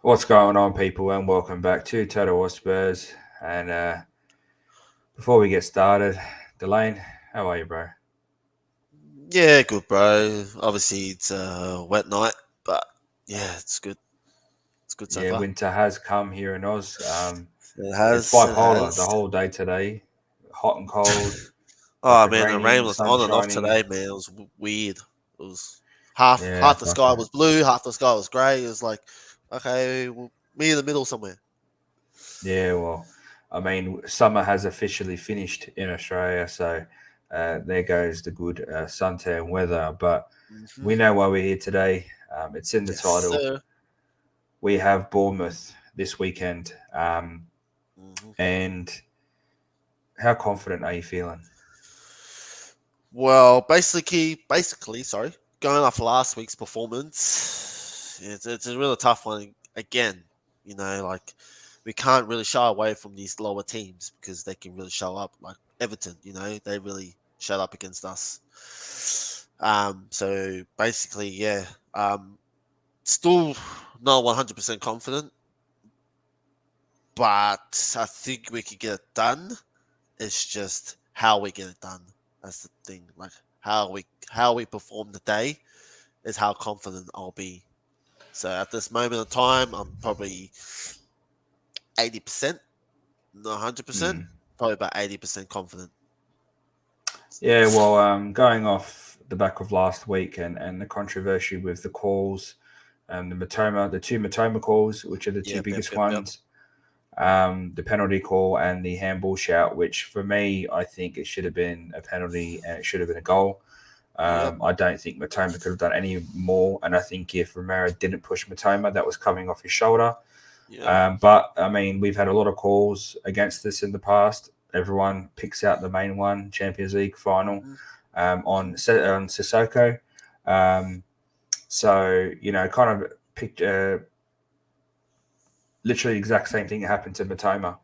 What's going on, people, and welcome back to Total Spurs. And before we get started, Delane, how are you, bro? Yeah, good, bro. Obviously, it's a wet night, but yeah, it's good. It's good so Yeah, far. winter has come here in Oz. It It's has. It bipolar the has. whole day today, hot and cold, Oh fucking man, the rain raining, was sun on and off shining. today, man. It was weird. It was half Yeah, the sky fucking was blue, half the sky was grey. It was like, okay, well, me in the middle somewhere. yeah. Well, I mean, summer has officially finished in Australia, so there goes the good suntan weather. But Hmm. we know why we're here today. It's in the Yes, title. sir. We have Bournemouth this weekend. Hmm. And how confident are you feeling? Well, sorry, going off last week's performance, it's a really tough one. Again, like we can't really shy away from these lower teams because they can really show up. Like Everton, they really showed up against us. So basically, yeah, still not 100% confident, but I think we could get it done. It's just how we get it done. That's the thing. Like how we perform today is how confident I'll be. So at this moment in time, I'm probably 80%, not 100%, Mm. probably about 80% confident. Yeah, well, going off the back of last week and the controversy with the calls, the two Matoma calls, which are the two Yep, yep, biggest yep, yep. ones, the penalty call and the handball shout, which for me, I think it should have been a penalty and it should have been a goal. Yep, I don't think Matoma could have done any more, and I think if Romero didn't push Matoma, that was coming off his shoulder. yep. But I mean, we've had a lot of calls against this in the past. Everyone picks out the main one, Champions League final, Hmm. on Sissoko. Um, so kind of picked literally the exact same thing that happened to Matoma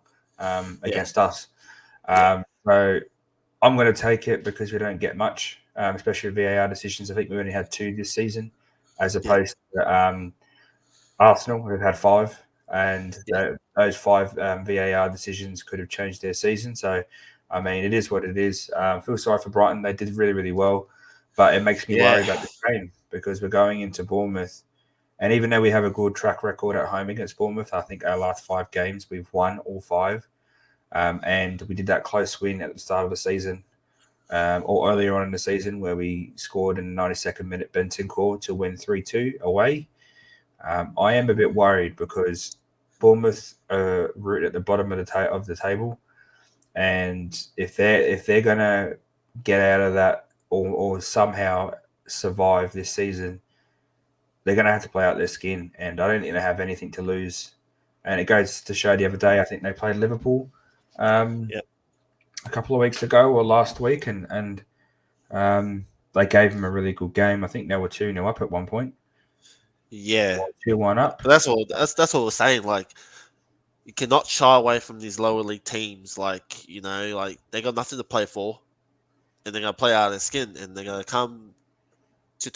Yeah, against us. yeah, So I'm going to take it because we don't get much, especially with VAR decisions. I think we only had two this season, as yeah, opposed to Arsenal, who've had five, and yeah, those five VAR decisions could have changed their season. So, I mean, it is what it is. Feel sorry for Brighton; they did really, really well, but it makes me yeah, worry about this game because we're going into Bournemouth, and even though we have a good track record at home against Bournemouth, I think our last five games we've won all five, and we did that close win at the start of the season. Or earlier on in the season, where we scored in the 92nd minute Benton call to win 3-2 away. I am a bit worried because Bournemouth are right at the bottom of the table, and if they're gonna get out of that or somehow survive this season, they're gonna have to play out their skin, and I don't think they have anything to lose. And it goes to show the other day, I think they played Liverpool um, yeah, a couple of weeks ago or last week, and they gave them a really good game. I think they were 2-0 up at one point, yeah. or 2-1 But up. that's what we're saying. Like you cannot shy away from these lower league teams. Like like they got nothing to play for, and they're gonna play out of their skin, and they're gonna come to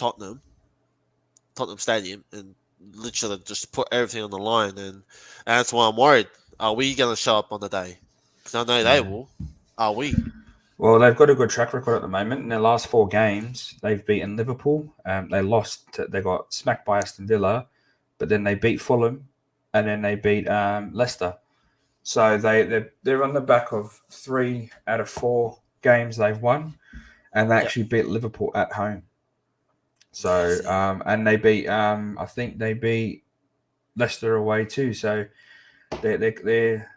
Tottenham Stadium, and literally just put everything on the line. And that's why I'm worried. Are we going to show up on the day? Because I know they Mm. will. Are we? Well, they've got a good track record at the moment. In their last four games, they've beaten Liverpool. They lost. They got smacked by Aston Villa, but then they beat Fulham, and then they beat Leicester. So they're on the back of three out of four games they've won, and they Yep. actually beat Liverpool at home. Yeah. So See. and they beat I think they beat Leicester away too. So they they they're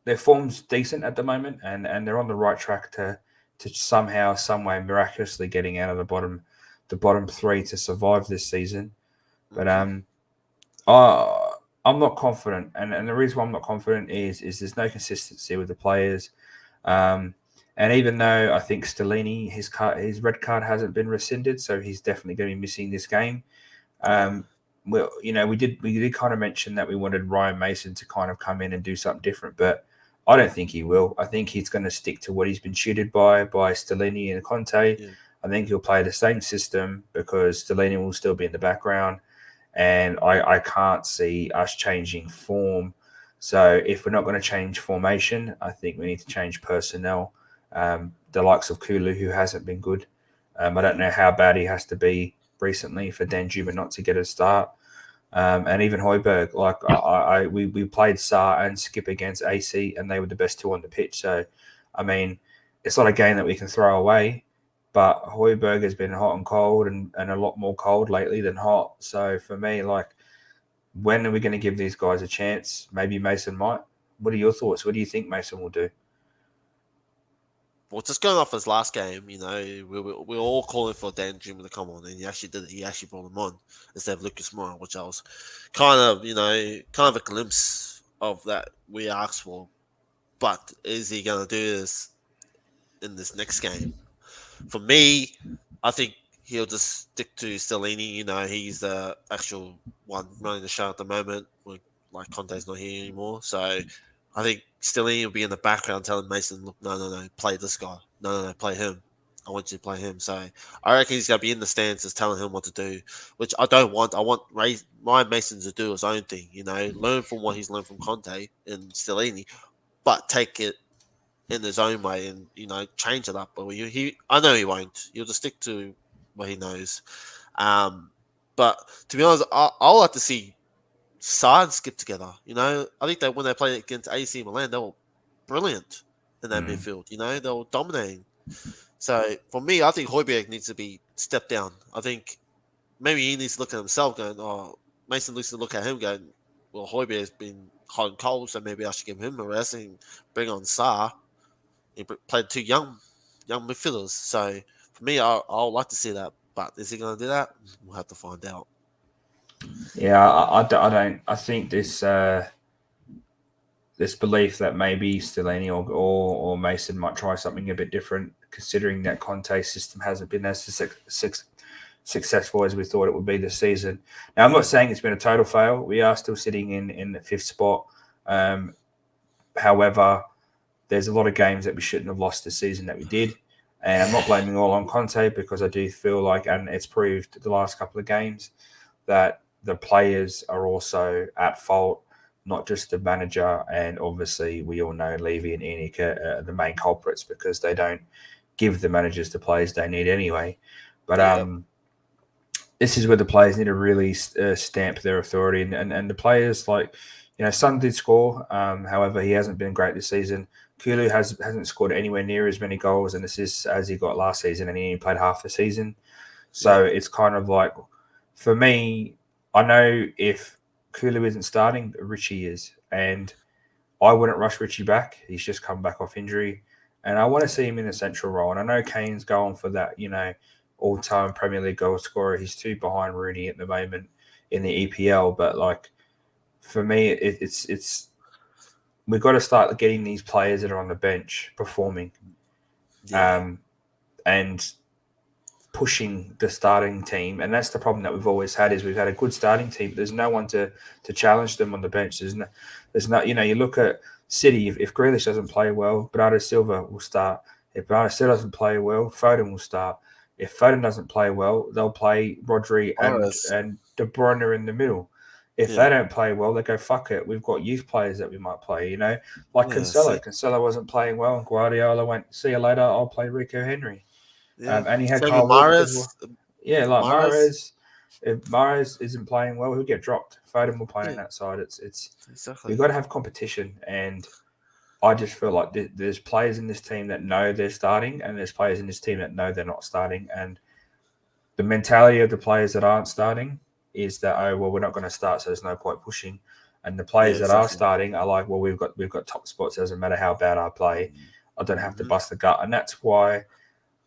their form's decent at the moment, and they're on the right track to somehow, some way, miraculously getting out of the bottom three to survive this season. But Hmm. uh, I'm not confident, and the reason why I'm not confident is there's no consistency with the players. Um, and even though I think Stellini, his red card hasn't been rescinded, so he's definitely going to be missing this game. Yeah. Um, well, we did kind of mention that we wanted Ryan Mason to kind of come in and do something different, but I don't think he will. I think he's going to stick to what he's been tutored by Stellini and Conte. Yeah. I think he'll play the same system because Stellini will still be in the background, and I can't see us changing form. So if we're not going to change formation, I think we need to change personnel. The likes of Kulu, who hasn't been good. I don't know how bad he has to be recently for Danjuma not to get a start. And even Hoiberg, like we played Saar and Skip against AC, and they were the best two on the pitch. So, I mean, it's not a game that we can throw away. But Hoiberg has been hot and cold, and a lot more cold lately than hot. So for me, like, when are we going to give these guys a chance? Maybe Mason might. What are your thoughts? What do you think Mason will do? Well, just going off his last game, we were all calling for Dan Juma to come on, and he actually did it. He actually brought him on instead of Lucas Moura, which I was kind of a glimpse of that we asked for. But is he going to do this in this next game? For me, I think he'll just stick to Stellini. He's the actual one running the show at the moment. Like Conte's not here anymore, so I think Stellini will be in the background telling Mason, "Look, no, play this guy. No, play him. I want you to play him." So I reckon he's going to be in the stances telling him what to do, which I don't want. I want Ryan Mason to do his own thing. Learn from what he's learned from Conte and Stellini, but take it in his own way and change it up. But I know he won't. He'll just stick to what he knows. But to be honest, I'll like to see Saar and Skip together. I think that when they played against AC Milan, they were brilliant in that midfield. They were dominating. So for me, I think Højbjerg needs to be stepped down. I think maybe he needs to look at himself, going, "Oh, Mason needs to look at him, going, well, Højbjerg's been hot and cold, so maybe I should give him a rest and bring on Saar." He played two young midfielders. So for me, I'll like to see that. But is he going to do that? We'll have to find out. Yeah, I don't. I think this belief that maybe Stellini or Mason might try something a bit different, considering that Conte's system hasn't been as successful as we thought it would be this season. Now, I'm not saying it's been a total fail. We are still sitting in the fifth spot. However, there's a lot of games that we shouldn't have lost this season that we did. And I'm not blaming all on Conte, because I do feel like, and it's proved the last couple of games, that the players are also at fault, not just the manager. And obviously, we all know Levy and Enoch are the main culprits, because they don't give the managers the players they need anyway. But this is where the players need to really stamp their authority. And the players, like, Son did score. However, he hasn't been great this season. Kulu hasn't scored anywhere near as many goals and assists as he got last season, and he only played half the season. So it's kind of like, for me, I know if Kulu isn't starting, Richie is. And I wouldn't rush Richie back. He's just come back off injury. And I want to see him in a central role. And I know Kane's going for that, all-time Premier League goal scorer. He's 2 behind Rooney at the moment in the EPL. But, like, for me, it's we've got to start getting these players that are on the bench performing, and pushing the starting team. And that's the problem that we've always had, is we've had a good starting team, but there's no one to challenge them on the bench. There's no, you look at City, if Grealish doesn't play well, Bernardo Silva will start. If Bernardo Silva doesn't play well, Foden will start. If Foden doesn't play well, they'll play Rodri and De Bruyne in the middle. If they don't play well, they go, fuck it. We've got youth players that we might play, like Cancelo. Cancelo wasn't playing well, and Guardiola went, see you later, I'll play Rico Henry. And he had Kyle Walker as well. Yeah, like Mahrez. If Mahrez isn't playing well, he'll get dropped. Foden will play on that side. It's exactly. We've got to have competition, and I just feel like there's players in this team that know they're starting, and there's players in this team that know they're not starting. And the mentality of the players that aren't starting is that, oh, well, we're not going to start, so there's no point pushing. And the players that are starting are like, well, we've got top spots. It doesn't matter how bad I play. I don't have to bust the gut. And that's why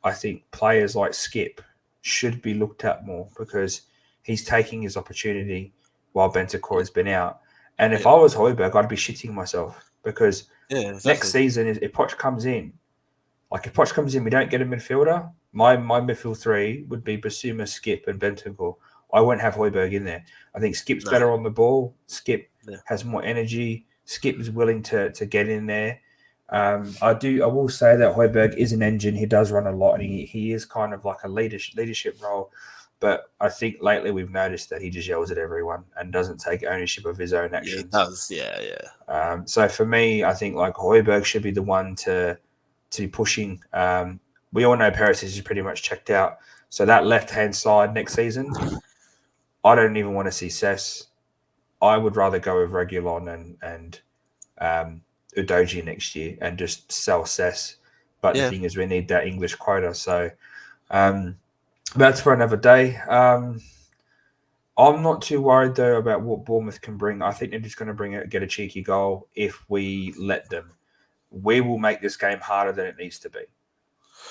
I think players like Skip should be looked at more, because he's taking his opportunity while Bentancur has been out. And if I was Højbjerg, I'd be shitting myself, because next season, if Poch comes in, we don't get a midfielder, my midfield 3 would be Basuma, Skip, and Bentancur. I won't have Højbjerg in there. I think Skip's better on the ball. Skip has more energy. Skip is willing to get in there. I will say that Højbjerg is an engine. He does run a lot, and he is kind of like a leadership role. But I think lately we've noticed that he just yells at everyone and doesn't take ownership of his own Yeah, it actions. does. Yeah, yeah. So for me, I think like Hoiberg should be the one to be pushing. We all know Paris is pretty much checked out. So that left hand side next season, I don't even want to see Cess. I would rather go with Regulon and Udoji next year and just sell Cess. But the Yeah. thing is, we need that English quota. So um, that's for another day. I'm not too worried though about what Bournemouth can bring. I think they're just going to get a cheeky goal if we let them. We will make this game harder than it needs to be.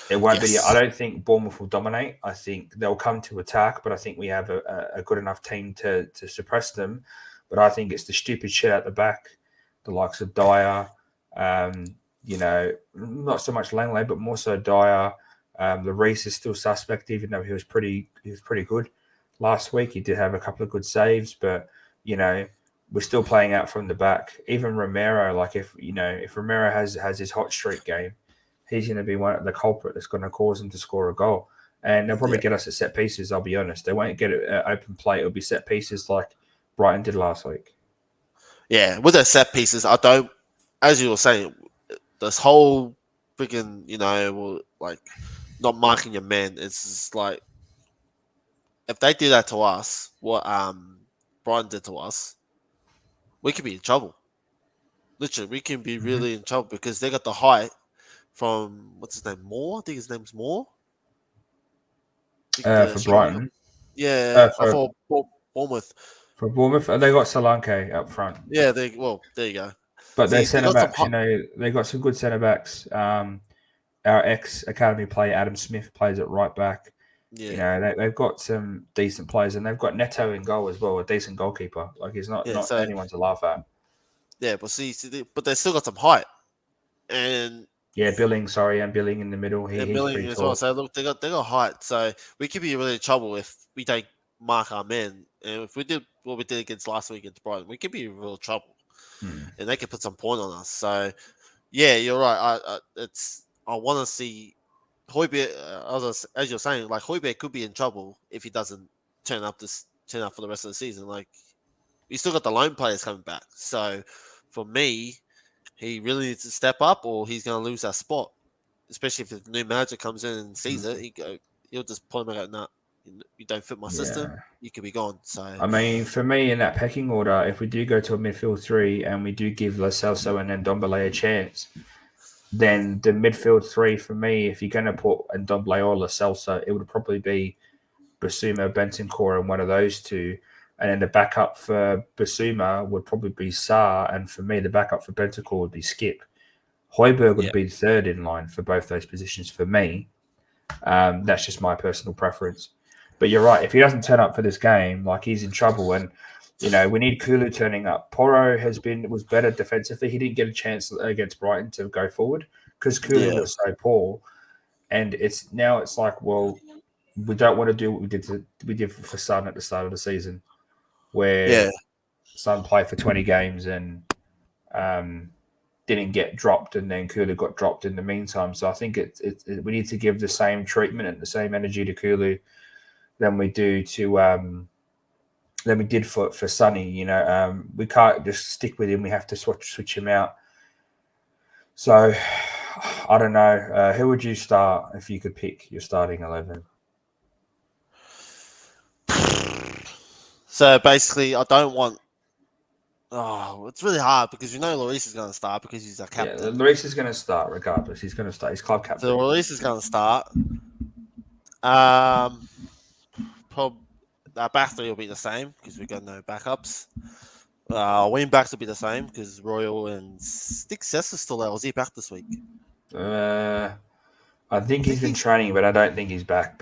It won't be. I Yes. don't think Bournemouth will dominate. I think they'll come to attack, but I think we have a good enough team to suppress them. But I think it's the stupid shit at the back, the likes of Dyer. Um, not so much Langley, but more so Dyer. The Reese is still suspect, even though he was pretty good last week. He did have a couple of good saves, but you know we're still playing out from the back. Even Romero, like if Romero has his hot streak game, he's going to be one of the culprit that's going to cause them to score a goal. And they'll probably Yeah. get us at set pieces. I'll be honest. They won't get it open play. It'll be set pieces like Brighton did last week. Yeah. With their set pieces, I don't. As you were saying, this whole freaking like not marking your men. It's just like if they do that to us, what Brian did to us, we could be in trouble. Literally, we can be Mm-hmm. really in trouble because they got the height from what's his name, Moore. I think his name's Moore. I think the For striker. Brighton, Yeah, I for thought Bournemouth. Bournemouth, they got Solanke up front, Yeah, there you go. but their See, they centre got some backs, hot. they got some good centre backs. Our ex academy player Adam Smith plays at right back. Yeah, They've got some decent players, and they've got Neto in goal as well, a decent goalkeeper. Like he's not yeah. not So anyone to laugh at. yeah, but but they still got some height, and Yeah, Billing, sorry, and Billing in the middle. He's Milling pretty as well. tall. So look, they got height. So we could be really in trouble if we don't mark our men. And if we did what we did against last week against Brighton, we could be in real trouble, Hmm. and they could put some point on us. So yeah, you're right. I want to see Hoybier. As you're saying, like Hoybier could be in trouble if he doesn't turn up for the rest of the season. Like we still got the loan players coming back. So for me, he really needs to step up, or he's going to lose that spot. Especially if the new manager comes in and sees it, he'll just point him out. Nah, you don't fit my system. Yeah. You could be gone. So I mean, for me, in that pecking order, if we do go to a midfield three and we do give Lo Celso and Ndombele a chance, then the midfield three for me, if you're going to put Ndombele or Lo Celso, it would probably be Basuma, Bentancur, and one of those two. And then the backup for Basuma would probably be Saar, and for me, the backup for Bentancur would be Skip. Hoiberg yeah, would be third in line for both those positions for me. That's just my personal preference. But you're right. If he doesn't turn up for this game, like he's in trouble. And we need Kulu turning up. Porro was better defensively. He didn't get a chance against Brighton to go forward because Kulu yeah, was so poor. And it's like, well, we don't want to do what we did for Sun at the start of the season, where yeah, Sun played for 20 games and um, didn't get dropped, and then Kulu got dropped in the meantime. So I think we need to give the same treatment and the same energy to Kulu than we do to than we did for Sonny. We can't just stick with him. We have to switch him out. So I don't know. Who would you start if you could pick your starting 11? So basically, I don't want. Oh, it's really hard because Lloris is going to start because he's our Yeah, captain. Lloris is going to start regardless. He's going to start. He's club So captain. Lloris is going to start. Um, prob our back three will be the same because we got no backups. Wing backs will be the same because Royal and Stick Cess is still out. Was he back this week? Uh, I I think he's think been he's training, but I don't think he's back.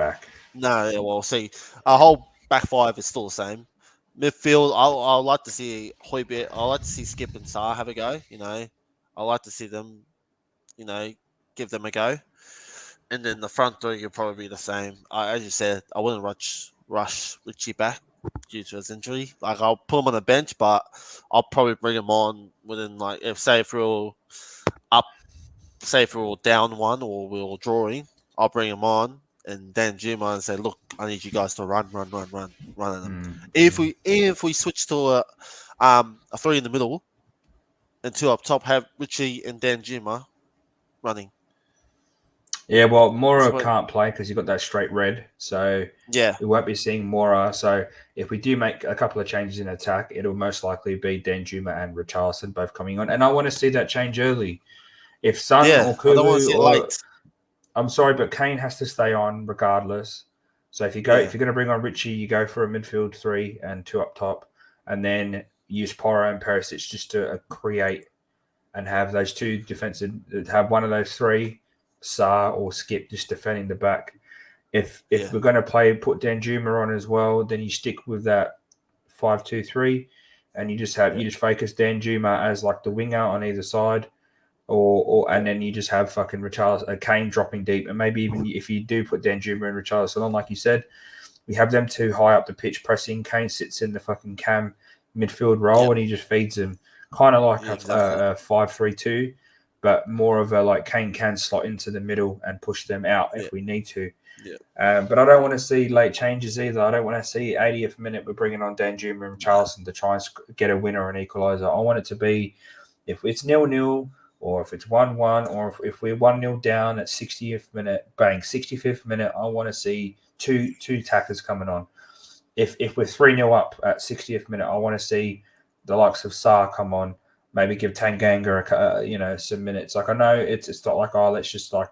no. Yeah, well, see, our whole back five is still the same. Midfield, I'll like to see Hoybit. I like to see Skip and Sar have a go. I like to see them. You know, give them a go. And then the front three will probably be the same. As you said, I wouldn't rush Richie back due to his injury. Like I'll put him on the bench, but I'll probably bring him on within like if we're all up, say if we're all down one or we're all drawing, I'll bring him on and Dan Juma and say, "Look, I need you guys to run at them." Mm. If we switch to a three in the middle and two up top, have Richie and Dan Juma running. Yeah, well, That's Mora what. can't play because he got that straight red, so Yeah, we won't be seeing Mora. So if we do make a couple of changes in attack, it'll most likely be Danjuma and Richarlison both coming on, and I want to see that change early. If Sun yeah. or I don't want to Kulu see it or late. I'm sorry, but Kane has to stay on regardless. So Yeah, if you're going to bring on Richie, you go for a midfield three and two up top, and then use Porro and Perisic just to create and have those two defensive, have one of those three, Sa or Skip, just defending the back. If yeah, we're going to put Danjuma on as well, then you stick with that 5-2-3, and yeah, you just focus Danjuma as like the winger on either side, or yeah, and then you just have fucking Richarlison, Kane dropping deep, and maybe even if you do put Danjuma and Richarlison on, like you said, we have them too high up the pitch pressing. Kane sits in the fucking cam midfield role yeah, and he just feeds them, kind of like yeah. Exactly. a 5-3-2, but more of a like Kane can slot into the middle and push them out Yeah, if we need to. yeah. But I don't want to see late changes either. I don't want to see 80th minute we're bringing on Danjuma and Nah. Charleston to try and get a winner or an equaliser. I want it to be if it's 0-0 or if it's 1-1 or if we're 1-0 down at 60th minute, bang, 65th minute, I want to see two tackers coming on. If we're 3-0 up at 60th minute, I want to see the likes of Saar come on, maybe give Tanganga some minutes. Like I know it's not like, oh, let's just like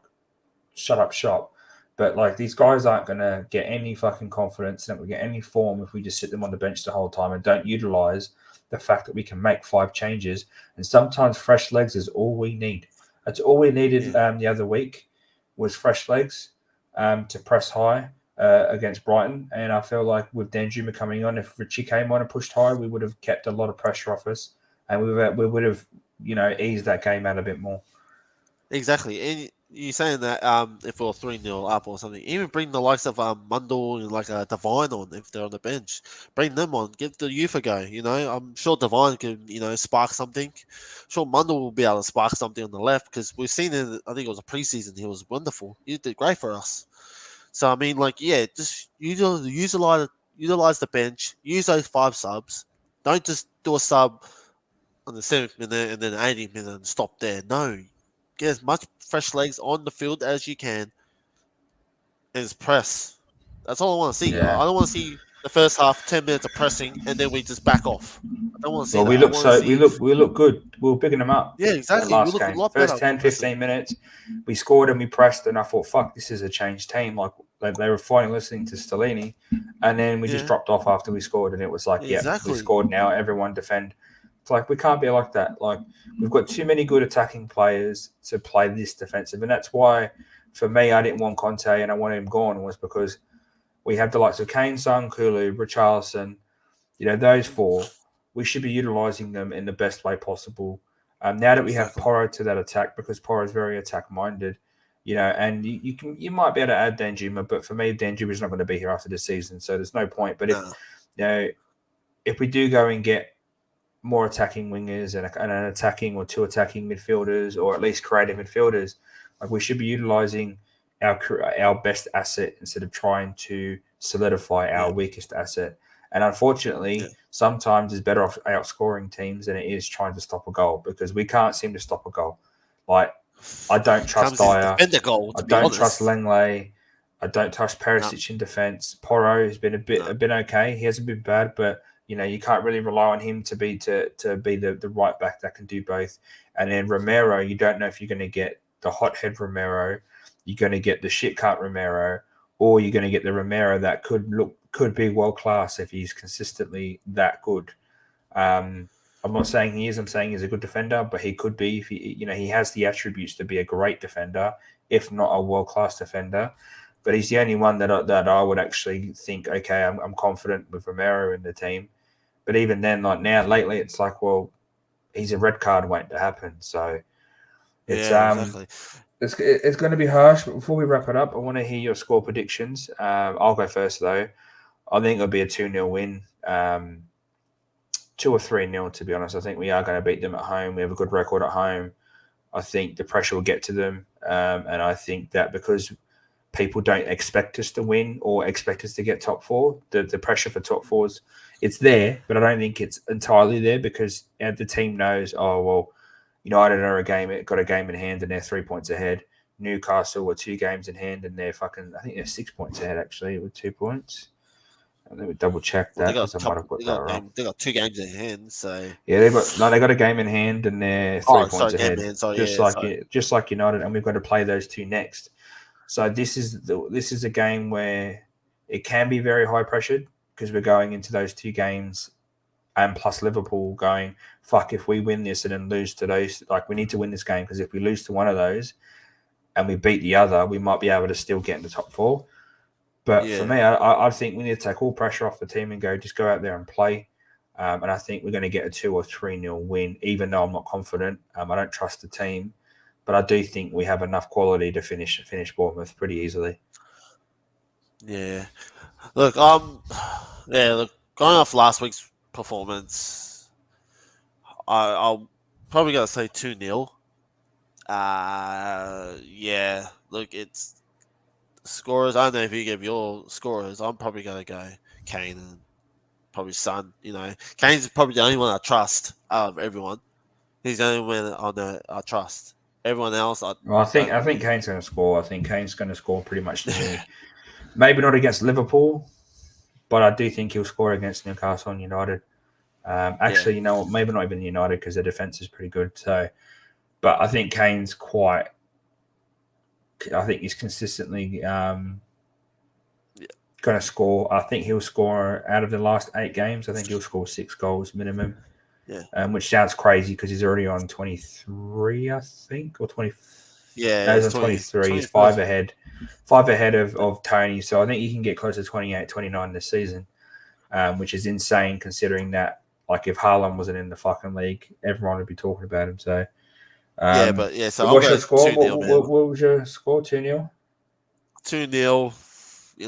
shut up shop. But like these guys aren't gonna get any fucking confidence, and we get any form if we just sit them on the bench the whole time and don't utilize the fact that we can make 5 changes. And sometimes fresh legs is all we need. That's all we needed Yeah, the other week was fresh legs to press high against Brighton. And I feel like with Danjuma coming on, if Richie came on and pushed high, we would have kept a lot of pressure off us, and we would have eased that game out a bit more. exactly. And you're saying that if we're 3-0 up or something, even bring the likes of Mundle and like Divine on if they're on the bench. Bring them on. Give the youth a go. I'm sure Divine can spark something. Sure, Mundle will be able to spark something on the left because we've seen it. I think it was a preseason. He was wonderful. He did great for us. So I mean, like, yeah, just utilize the bench. Use those 5 subs. Don't just do a sub on the 7th minute and then 80th minute and stop there. No, get as much fresh legs on the field as you can and just press. That's all I want to see. Yeah. I don't want to see the first half 10 minutes of pressing and then we just back off. I don't want to see Well, that. I want to see. we look good. We were bigging them up Yeah, that exactly. We last look a game. lot First better 10, pressing. 15 minutes, we scored and we pressed, and I thought, fuck, this is a changed team. Like they were finally listening to Stellini, and then we just Yeah, dropped off after we scored, and it was like, yeah, we exactly. scored now. Everyone defend. It's like we can't be like that. Like we've got too many good attacking players to play this defensive, and that's why, for me, I didn't want Conte and I wanted him gone was because we have the likes of Kane, Son, Kulu, Richarlison, those four, we should be utilising them in the best way possible. Now that we have Exactly. Porro to that attack, because Porro is very attack minded, and you might be able to add Danjuma, but for me, Danjuma is not going to be here after this season, so there's no point. But Nah. you know if we do go and get more attacking wingers and an attacking or two attacking midfielders, or at least creative midfielders, like we should be utilising our best asset instead of trying to solidify Yeah. our weakest asset. And Yeah. unfortunately, sometimes it's better off outscoring teams than it is trying to stop a goal because we can't seem to stop a goal. Like I don't trust Comes his Dyer, defender goal, I to be don't trust honest. Langley, I don't trust No, Perisic in defence. Porro has been no. okay. He hasn't been bad, but you can't really rely on him to be the right back that can do both. And then Romero, you don't know if you're going to get the hothead Romero, you're going to get the shit cut Romero, or you're going to get the Romero that could be world class if he's consistently that good. I'm not saying he is. I'm saying he's a good defender, but he could be if he has the attributes to be a great defender, if not a world class defender. But he's the only one that I would actually think, okay, I'm confident with Romero in the team. But even then, like now, lately, it's like, well, he's a red card waiting to happen. So it's Yeah, exactly. it's going to be harsh. But before we wrap it up, I want to hear your score predictions. I'll go first though. I think it'll be a 2-0 win. 2 or 3-0, to be honest. I think we are going to beat them at home. We have a good record at home. I think the pressure will get to them. And I think that because people don't expect us to win or expect us to get top four. The pressure for top fours, it's there, but I don't think it's entirely there because the team knows, oh, well, United are got a game in hand and they're 3 points ahead. Newcastle were 2 games in hand and I think they're 6 points ahead actually with 2 points. Let me double check Well, that because I might have got that wrong. They got 2 games in hand, so Yeah, they got a game in hand and they're 3 points game in ahead, hand. Sorry, yeah, sorry. just like United, and we've got to play those 2 next. So this is a game where it can be very high pressured because we're going into those 2 games, and plus Liverpool going, fuck, if we win this and then lose to those, like we need to win this game because if we lose to one of those and we beat the other, we might be able to still get in the top 4. But for me, I think we need to take all pressure off the team and just go out there and play. And I think we're going to get a 2 or 3-0 win, even though I'm not confident. I don't trust the team, but I do think we have enough quality to finish Bournemouth pretty easily. Yeah. Look, look, going off last week's performance, I'll probably gotta say 2-0. Yeah. Look, it's scorers. I don't know if you give your scorers. I'm probably gonna go Kane and probably Son. Kane's probably the only one I trust out of everyone. He's the only one I trust. Everyone else, I think Kane's going to score. I think Kane's going to score pretty much nearly. Maybe not against Liverpool, but I do think he'll score against Newcastle and United. Actually, maybe not even United because their defense is pretty good. So, but I think Kane's quite. I think he's consistently going to score. I think he'll score out of the last 8 games. I think he'll score 6 goals minimum. Yeah. Which sounds crazy because he's already on 23, I think, or 20. Yeah, no, he's on 23. He's 5 ahead of Tony. So I think he can get close to 28, 29 this season, which is insane considering that, like, if Haaland wasn't in the fucking league, everyone would be talking about him. So, so what's your score? What was your score? 2-0? 2-0.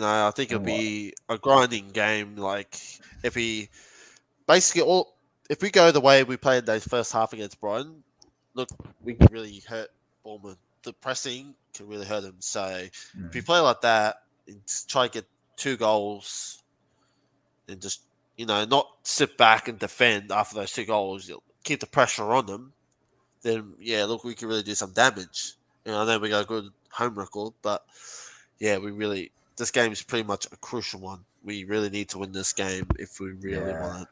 I think it'll be a grinding game. Like, if we go the way we played those first half against Brighton, look, we can really hurt Bournemouth. The pressing can really hurt them. So if you play like that and try to get 2 goals and just, not sit back and defend after those 2 goals, you'll keep the pressure on them, then, look, we can really do some damage. I know we got a good home record, but, this game is pretty much a crucial one. We really need to win this game if we really want it.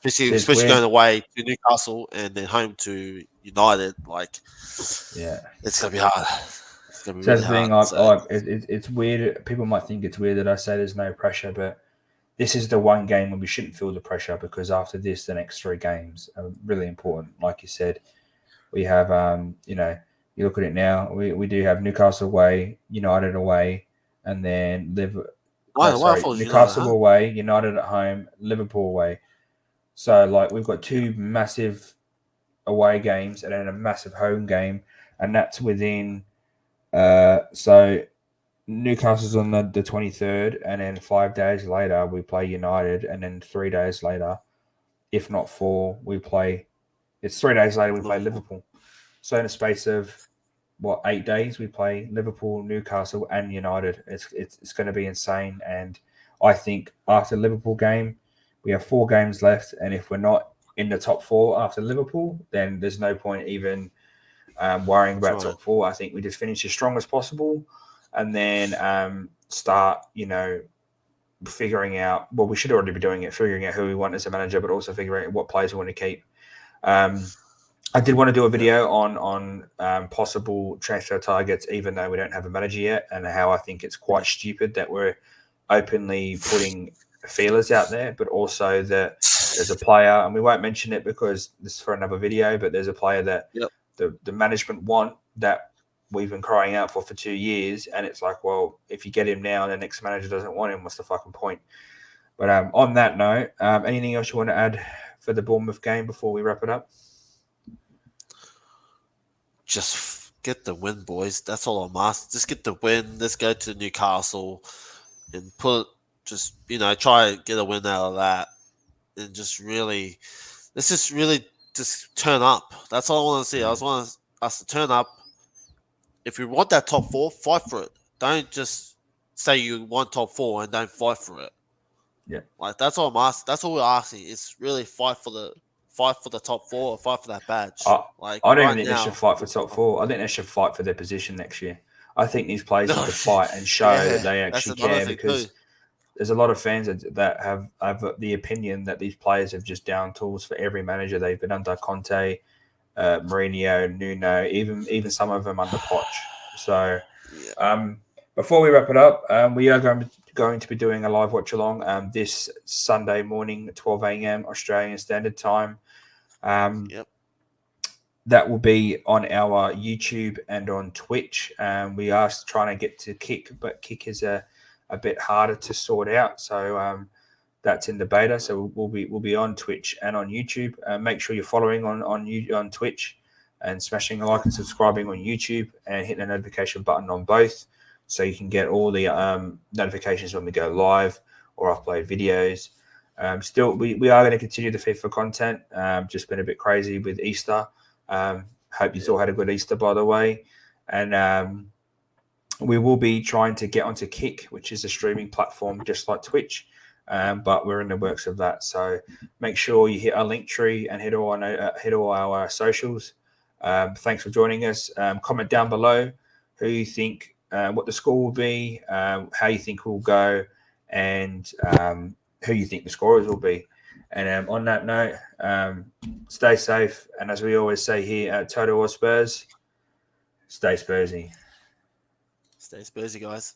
Especially going away to Newcastle and then home to United, it's gonna be hard. It's gonna be really hard. It's weird. People might think it's weird that I say there's no pressure, but this is the one game where we shouldn't feel the pressure because after this, the next 3 games are really important. Like you said, we have you look at it now. We do have Newcastle away, United away, and then Newcastle away, United at home, Liverpool away. So, we've got 2 massive away games and then a massive home game, and that's within. So, Newcastle's on the 23rd, and then 5 days later we play United, and then 3 days later, if not 4, we play. It's 3 days later we play Liverpool. So, in a space of 8 days we play Liverpool, Newcastle, and United. It's going to be insane, and I think after the Liverpool game. We have 4 games left, and if we're not in the top 4 after Liverpool, then there's no point even worrying about top 4. I think we just finish as strong as possible, and then start, figuring out. Well, we should already be doing it, figuring out who we want as a manager, but also figuring out what players we want to keep. I did want to do a video on possible transfer targets, even though we don't have a manager yet, and how I think it's quite stupid that we're openly putting feelers out there, but also that there's a player, and we won't mention it because this is for another video, but there's a player that the management want that we've been crying out for 2 years, and it's like, well, if you get him now and the next manager doesn't want him, what's the fucking point? But on that note, anything else you want to add for the Bournemouth game before we wrap it up? Just get the win, boys. That's all I'm asking. Just get the win. Let's go to Newcastle and try to get a win out of that, and let's just really turn up. That's all I want to see. I just want us to turn up. If we want that top 4, fight for it. Don't just say you want top 4 and don't fight for it. Yeah. Like that's all I'm asking. That's all we're asking. It's really fight for the top 4 or fight for that badge. I, Like I don't even right think they should now. fight for top 4. I think they should fight for their position next year. I think these players need No, to fight and show that yeah, they that's actually another care, thing too. because there's a lot of fans that have the opinion that these players have just down tools for every manager they've been under: Conte, Mourinho, Nuno, even some of them under Poch. So Yeah, before we wrap it up, we are going to be doing a live watch along this Sunday morning at 12 a.m. Australian Standard Time. Um, yep, that will be on our YouTube and on Twitch. We are trying to get to Kick, but Kick is a bit harder to sort out. So that's in the beta. So we'll be on Twitch and on YouTube. Make sure you're following on Twitch and smashing a like yep, and subscribing on YouTube and hitting the notification button on both, so you can get all the notifications when we go live or upload videos. Still, we are going to continue the FIFA content. Just been a bit crazy with Easter. Hope you yep, all had a good Easter, by the way. And we will be trying to get onto Kick, which is a streaming platform just like Twitch. But we're in the works of that. So make sure you hit our link tree and hit all our socials. Thanks for joining us. Comment down below who you think, what the score will be, how you think we'll go, and who you think the scorers will be. And on that note, stay safe. And as we always say here at Total War Spurs, stay Spursy. stay Spursy, guys.